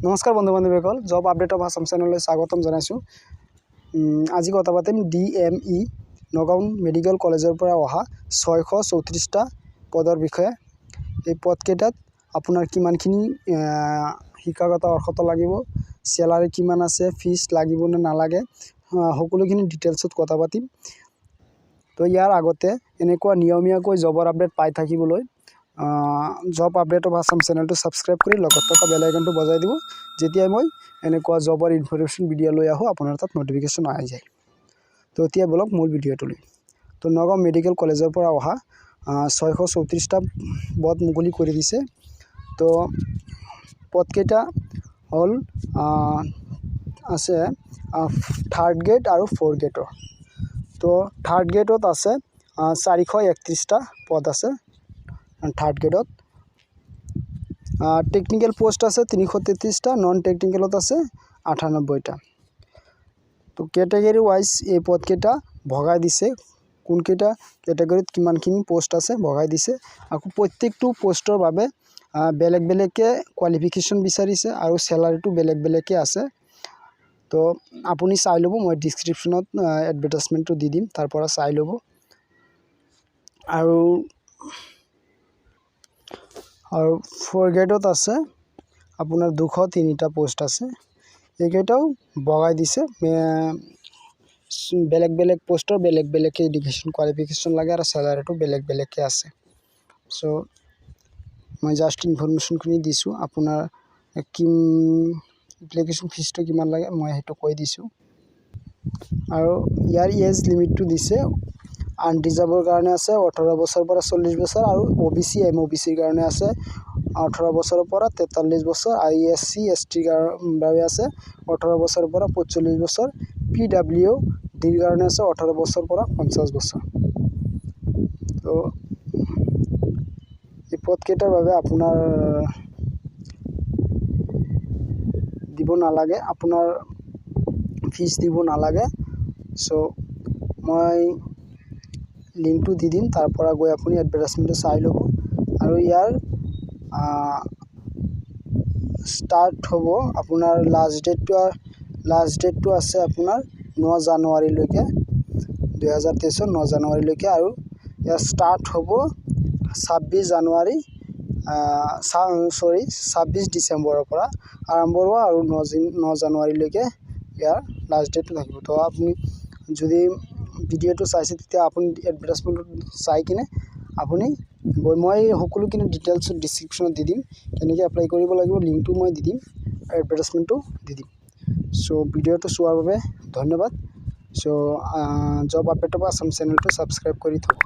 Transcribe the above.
नमस्कार बंधु बान्धवीসকল जब अपडेट अफ आसाम चेनेलলৈ स्वागतम জনাইছো। আজি কথা পাতিম DME নগাঁও মেডিকেল কলেজৰ পৰা অহা 634টা পদৰ বিষয়ে। এই পদকেইটাত আপোনাৰ কিমানখিনি শিক্ষাগত অৰ্হতা লাগিব, স্যালাৰি কিমান আছে, ফিজ লাগিব নে নালাগে, সকলোখিনি ডিটেইলছত কথা পাতিম। তো ইয়াৰ আগতে এনেকুৱা নিয়মীয়াকৈ জবৰ আপডেট পাই থাকিবলৈ जब अपडेट अफ आसाम चेनेलটো সাবস্ক্ৰাইব কৰি লগত থকা বেল আইকনটো বজাই দিব, যেতিয়া মই এনেকুৱা জবৰ ইনফৰমেশ্যন ভিডিঅ' লৈ আহোঁ আপোনাৰ তাত নটিফিকেশ্যন আহি যায়। তো এতিয়া বলক মূল ভিডিঅ'টোলৈ। তো নগাঁও মেডিকেল কলেজৰ পৰা অহা 634টা পদ মুকলি কৰি দিছে। তো পদকেইটা হ'ল আছে থাৰ্ড গ্ৰেড আৰু ফ'ৰ্থ গ্ৰেডৰ। তো থাৰ্ড গ্ৰেডত আছে 431টা পদ আছে। থাৰ্ড গ্ৰেডত টেকনিক্যাল পোস্ট আছে 333টা, নন টেকনিক্যালত আছে 98টা। তো ক্যাটেগরি ওয়াইজ এই পদকেইটা ভগাই দিছে, কোনকেইটা ক্যাটেগরিত কিমানখিনি পোস্ট আছে ভগাই দিছে। আকৌ প্ৰত্যেকটো পোস্টৰ বাবে বেলেগ বেলেগকৈ কোৱালিফিকেশ্যন বিচাৰিছে আৰু স্যালাৰিটো বেলেগ বেলেগকৈ আছে। তো আপুনি চাই ল'ব, মই ডিছক্ৰিপশ্যনত এডভাৰটাইজমেণ্টটো দি দিম, তাৰ পৰা চাই ল'ব। আৰু ফ'ৰ গ্ৰেডত আছে আপোনাৰ 203টা পোষ্ট আছে। এইকেইটাও বগাই দিছে, বেলেগ বেলেগ পোষ্টৰ বেলেগ বেলেগকৈ এডুকেশ্যন কোৱালিফিকেশ্যন লাগে আৰু স্যালাৰিটো বেলেগ বেলেগকৈ আছে। চ' মই জাষ্ট ইনফৰমেশ্যনখিনি দিছোঁ। আপোনাৰ এপ্লিকেশ্যন ফিজটো কিমান লাগে মই সেইটো কৈ দিছোঁ। আৰু ইয়াৰ এজ লিমিটটো দিছে, আনৰিজাৰ্ভৰ কাৰণে আছে 18 বছৰৰ পৰা 40 বছৰ, আৰু OBC MOBCৰ কাৰণে আছে 18 বছৰৰ পৰা 43 বছৰ, SC STৰ বাবে আছে 18 বছৰৰ পৰা 45 বছৰ, PWDৰ কাৰণে আছে 18 বছৰৰ পৰা 50 বছৰ। তো এই পদকেইটাৰ বাবে আপোনাৰ দিব নালাগে, আপোনাৰ ফিজ দিব নালাগে। চ' মই লিংকটো দি দিম, তাৰ পৰা গৈ আপুনি এডভাৰটাইজমেণ্টটো চাই ল'ব। আৰু ইয়াৰ ষ্টাৰ্ট হ'ব আপোনাৰ লাষ্ট ডেটটো আছে আপোনাৰ 9 জানুৱাৰীলৈকে, 2023 9 জানুৱাৰীলৈকে। আৰু ইয়াৰ ষ্টাৰ্ট হ'ব 26 ডিচেম্বৰৰ পৰা আৰম্ভ হ'ব আৰু 9 জানুৱাৰীলৈকে ইয়াৰ লাষ্ট ডেটটো থাকিব। তো আপুনি যদি ভিডিঅ'টো চাইছে তেতিয়া আপুনি এডভাৰটাইজমেণ্টটো চাই কিনে আপুনি মই সকলোখিনি ডিটেইলছত ডিছক্ৰিপশ্যনত দি দিম, কেনেকৈ এপ্লাই কৰিব লাগিব লিংকটো মই দি দিম, এডভাৰটাইজমেণ্টটো দি দিম। চ' ভিডিঅ'টো চোৱাৰ বাবে ধন্যবাদ। চ' জব আপডেট অফ আসাম চেনেলটো ছাবস্ক্ৰাইব কৰি থ'ব।